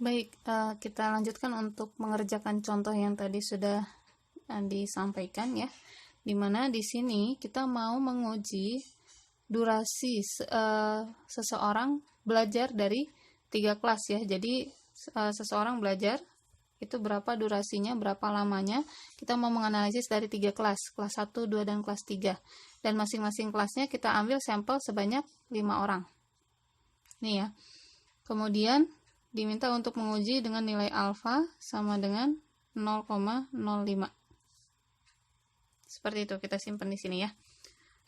Baik, kita lanjutkan untuk mengerjakan contoh yang tadi sudah disampaikan ya. Dimana di sini kita mau menguji durasi seseorang belajar dari 3 kelas ya. Jadi seseorang belajar itu berapa durasinya, berapa lamanya. Kita mau menganalisis dari 3 kelas 1, 2, dan kelas 3. Dan masing-masing kelasnya kita ambil sampel sebanyak 5 orang. Nih ya. Kemudian diminta untuk menguji dengan nilai alfa sama dengan 0,05. Seperti itu, kita simpan di sini ya.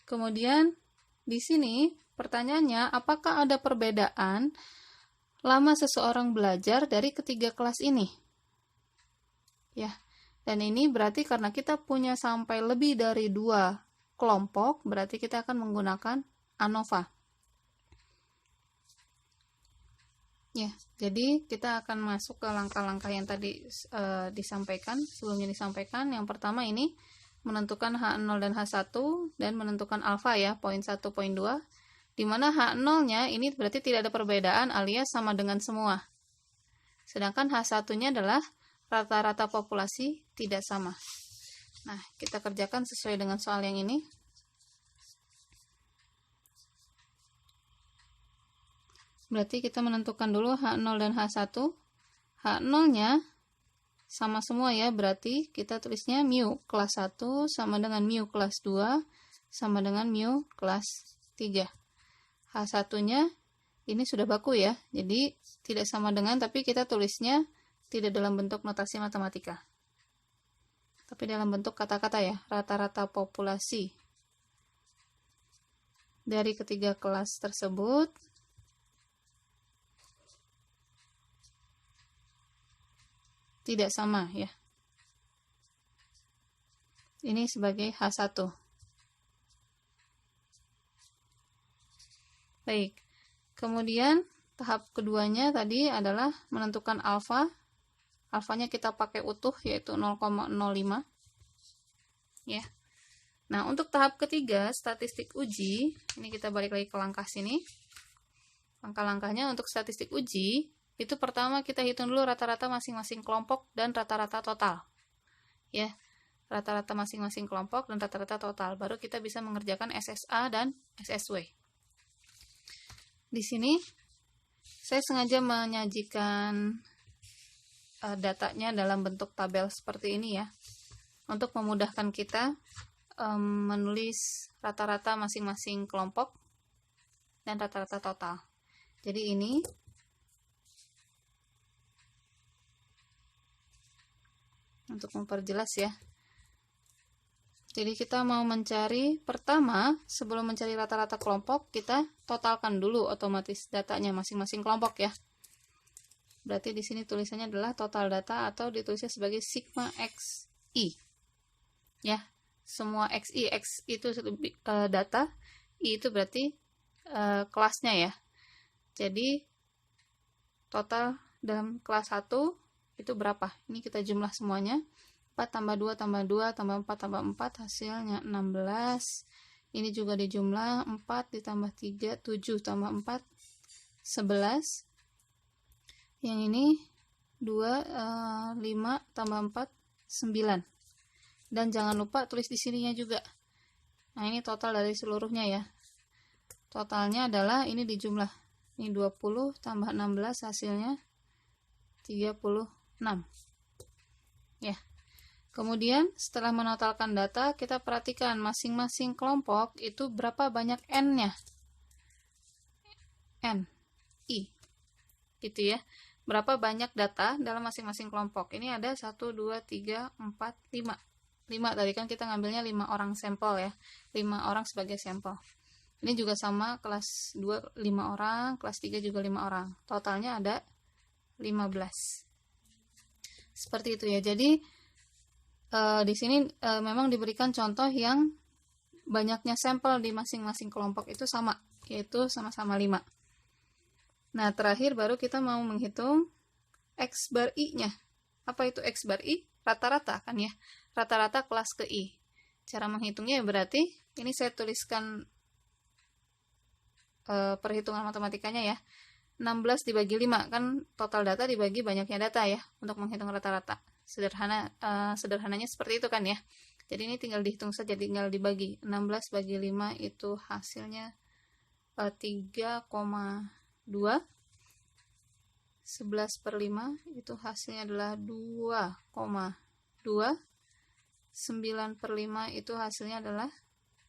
Kemudian di sini pertanyaannya, apakah ada perbedaan lama seseorang belajar dari ketiga kelas ini? Ya. Dan ini berarti karena kita punya sampai lebih dari 2 kelompok, berarti kita akan menggunakan ANOVA. Ya, jadi kita akan masuk ke langkah-langkah yang tadi sebelumnya disampaikan. Yang pertama ini menentukan H0 dan H1 dan menentukan alfa ya, poin 1, poin 2. Di mana H0-nya ini berarti tidak ada perbedaan alias sama dengan semua. Sedangkan H1-nya adalah rata-rata populasi tidak sama. Nah, kita kerjakan sesuai dengan soal yang ini. Berarti kita menentukan dulu H0 dan H1. H0-nya sama semua ya, berarti kita tulisnya mu kelas 1 sama dengan mu kelas 2 sama dengan mu kelas 3. H1-nya ini sudah baku ya, jadi tidak sama dengan, tapi kita tulisnya tidak dalam bentuk notasi matematika, tapi dalam bentuk kata-kata ya, rata-rata populasi dari ketiga kelas tersebut tidak sama ya. Ini sebagai H1. Baik. Kemudian tahap keduanya tadi adalah menentukan alfa. Alfanya kita pakai utuh yaitu 0,05. Ya. Nah, untuk tahap ketiga statistik uji, ini kita balik lagi ke langkah sini. Langkah-langkahnya untuk statistik uji itu pertama kita hitung dulu rata-rata masing-masing kelompok dan rata-rata total. Ya, rata-rata masing-masing kelompok dan rata-rata total. Baru kita bisa mengerjakan SSA dan SSW. Di sini saya sengaja menyajikan datanya dalam bentuk tabel seperti ini ya. Untuk memudahkan kita menulis rata-rata masing-masing kelompok dan rata-rata total. Jadi ini untuk memperjelas ya. Jadi kita mau mencari pertama, sebelum mencari rata-rata kelompok, kita totalkan dulu otomatis datanya masing-masing kelompok ya. Berarti di sini tulisannya adalah total data atau ditulisnya sebagai sigma XI. Ya, semua XI, X itu data, I itu berarti kelasnya ya. Jadi total dalam kelas 1 itu berapa? Ini kita jumlah semuanya. 4 tambah 2 tambah 2 tambah 4 tambah 4 hasilnya 16. Ini juga dijumlah 4 ditambah 3 7 tambah 4 11. Yang ini 2 5 tambah 4 9. Dan jangan lupa tulis di sininya juga. Nah, ini total dari seluruhnya ya. Totalnya adalah ini dijumlah. Ini 20 tambah 16 hasilnya 36. Ya. Kemudian setelah menotalkan data, kita perhatikan masing-masing kelompok itu berapa banyak N-nya. N, I. Gitu ya. Berapa banyak data dalam masing-masing kelompok. Ini ada 1, 2, 3, 4, 5. 5 tadi kan kita ngambilnya 5 orang sampel ya. 5 orang sebagai sampel. Ini juga sama, kelas 2 5 orang, kelas 3 juga 5 orang. Totalnya ada 15. Seperti itu ya. Jadi di sini memang diberikan contoh yang banyaknya sampel di masing-masing kelompok itu sama, yaitu sama-sama 5. Nah, terakhir baru kita mau menghitung X bar I-nya. Apa itu X bar I? Rata-rata kan ya. Rata-rata kelas ke I. Cara menghitungnya berarti, ini saya tuliskan perhitungan matematikanya ya. 16 dibagi 5, kan total data dibagi banyaknya data ya, untuk menghitung rata-rata. Sederhananya seperti itu kan ya. Jadi ini tinggal dihitung saja, tinggal dibagi. 16 bagi 5 itu hasilnya 3,2. 11 per 5 itu hasilnya adalah 2,2. 9 per 5 itu hasilnya adalah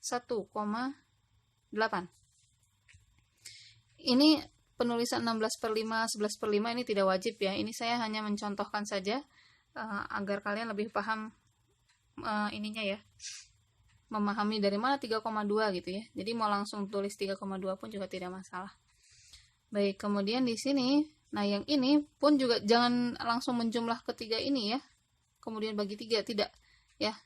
1,8. Ini penulisan 16 per 5, 11 per 5 ini tidak wajib ya. Ini saya hanya mencontohkan saja agar kalian lebih paham ininya ya, memahami dari mana 3,2 gitu ya. Jadi mau langsung tulis 3,2 pun juga tidak masalah. Baik, kemudian di sini, nah yang ini pun juga jangan langsung menjumlah ketiga ini ya, kemudian bagi 3, tidak ya.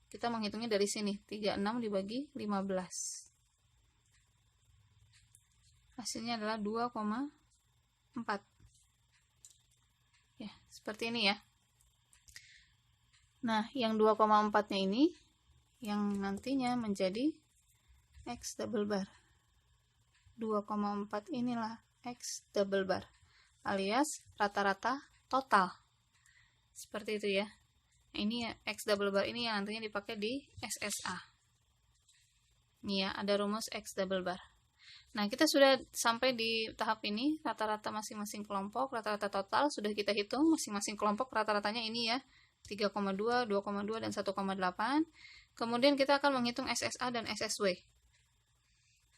Kita menghitungnya dari sini, 36 dibagi 15. Hasilnya adalah 2,4. Ya, seperti ini ya. Nah, yang 2,4-nya ini yang nantinya menjadi X double bar. 2,4 inilah X double bar, alias rata-rata total. Seperti itu ya. Ini ya, X double bar ini yang nantinya dipakai di SSA. Ini ya, ada rumus X double bar. Nah, kita sudah sampai di tahap ini, rata-rata masing-masing kelompok, rata-rata total sudah kita hitung, masing-masing kelompok rata-ratanya ini ya, 3,2, 2,2, dan 1,8. Kemudian kita akan menghitung SSA dan SSW.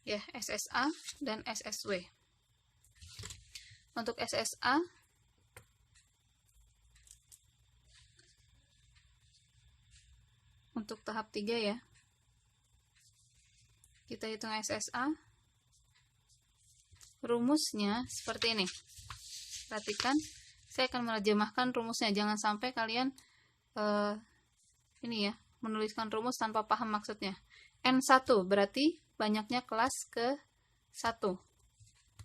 Ya, SSA dan SSW. Untuk SSA, untuk tahap 3 ya, kita hitung SSA. Rumusnya seperti ini. Perhatikan, saya akan menerjemahkan rumusnya. Jangan sampai kalian ini ya, menuliskan rumus tanpa paham maksudnya. N1 berarti banyaknya kelas ke 1.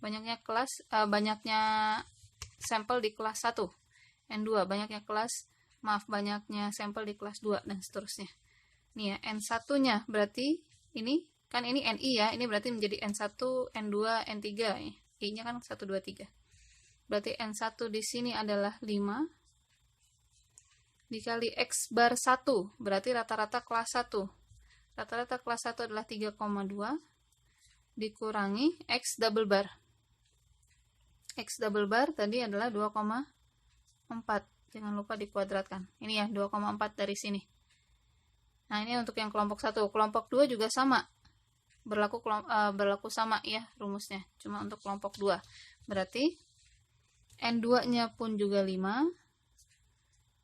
Banyaknya sampel di kelas 1. N2 banyaknya sampel di kelas 2 dan seterusnya. Nih ya, N1-nya berarti ini kan ini NI ya, ini berarti menjadi N1, N2, N3. I-nya kan 1 2 3. Berarti N1 di sini adalah 5 dikali X bar 1, berarti rata-rata kelas 1. Rata-rata kelas 1 adalah 3,2 dikurangi X double bar. X double bar tadi adalah 2,4. Jangan lupa dikuadratkan. Ini ya, 2,4 dari sini. Nah, ini untuk yang kelompok 1. Kelompok 2 juga sama. Berlaku sama ya rumusnya. Cuma untuk kelompok 2. Berarti N2-nya pun juga 5.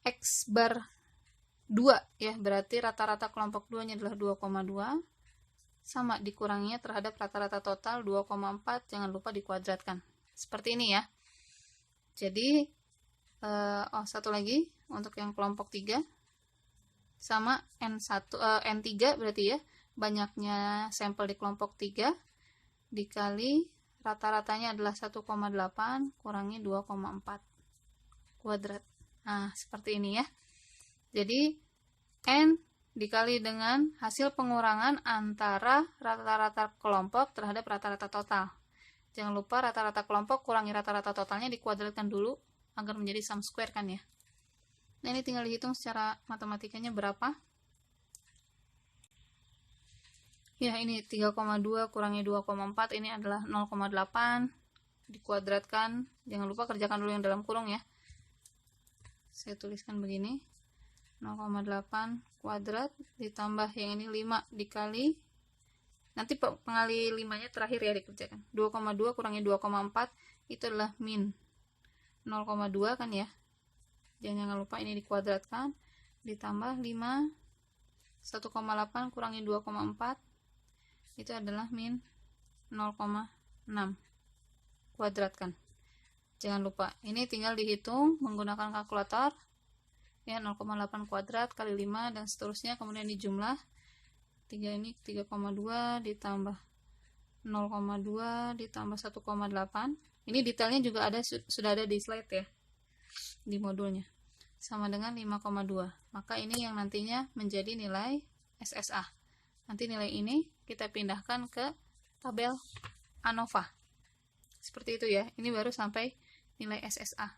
X bar 2 ya, berarti rata-rata kelompok 2-nya adalah 2,2. Sama dikuranginya terhadap rata-rata total 2,4. Jangan lupa dikuadratkan. Seperti ini ya. Jadi satu lagi untuk yang kelompok 3 sama N3 berarti ya, banyaknya sampel di kelompok 3 dikali rata-ratanya adalah 1,8 kurangi 2,4 kuadrat. Nah, seperti ini ya. Jadi N dikali dengan hasil pengurangan antara rata-rata kelompok terhadap rata-rata total. Jangan lupa rata-rata kelompok kurangi rata-rata totalnya dikuadratkan dulu agar menjadi sum square kan ya. Nah, ini tinggal dihitung secara matematikanya berapa. Ya, ini 3,2 kurangi 2,4 ini adalah 0,8 dikuadratkan. Jangan lupa kerjakan dulu yang dalam kurung ya. Saya tuliskan begini. 0,8 kuadrat ditambah yang ini 5 dikali, nanti pengali 5-nya terakhir ya dikerjakan. 2,2 kurangi 2,4 itu adalah min 0,2 kan ya. Jangan lupa ini dikuadratkan ditambah 5, 1,8 kurangi 2,4 itu adalah min 0,6 kuadratkan. Jangan lupa, ini tinggal dihitung menggunakan kalkulator ya, 0,8 kuadrat kali 5 dan seterusnya, kemudian dijumlah 3 ini 3,2 ditambah 0,2 ditambah 1,8. Ini detailnya juga sudah ada di slide ya, di modulnya, sama dengan 5,2. Maka ini yang nantinya menjadi nilai SSA. Nanti nilai ini kita pindahkan ke tabel ANOVA. Seperti itu ya. Ini baru sampai nilai SSA.